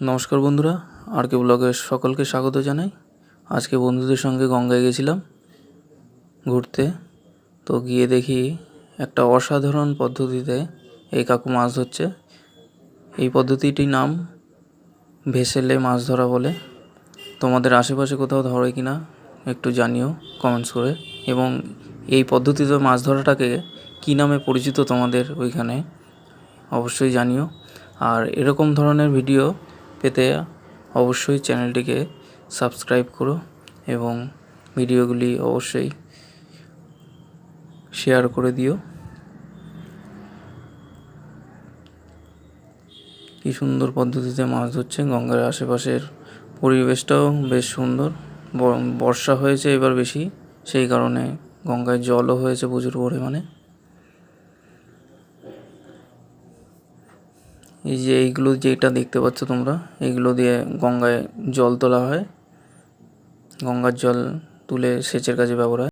নমস্কার বন্ধুরা, আর কে ব্লগে সকলকে স্বাগত জানাই। আজকে বন্ধুদের সঙ্গে গঙ্গায় গেছিলাম ঘুরতে। তো গিয়ে দেখি একটা অসাধারণ পদ্ধতিতে এই কাকু মাছ ধরছে। এই পদ্ধতিটির নাম ভেসেলে মাছ ধরা বলে। তোমাদের আশেপাশে কোথাও ধরে কিনা একটু জানিও কমেন্টস করে, এবং এই পদ্ধতিতে মাছ ধরাটাকে কী নামে পরিচিত তোমাদের ওইখানে অবশ্যই জানিও। আর এরকম ধরনের ভিডিও পেতে অবশ্যই চ্যানেলটিকে সাবস্ক্রাইব করো এবং ভিডিওগুলি অবশ্যই শেয়ার করে দিও। কি সুন্দর পদ্ধতিতে মাছ ধরছে। গঙ্গার আশেপাশের পরিবেশটাও বেশ সুন্দর। বর্ষা হয়েছে এবার বেশি, সেই কারণে গঙ্গায় জলও হয়েছে প্রচুর পরিমাণে। এই যে এইগুলো যেটা দেখতে পাচ্ছ তোমরা, এইগুলো দিয়ে গঙ্গায় জল তোলা হয়। গঙ্গার জল তুলে সেচের কাজে ব্যবহার হয়।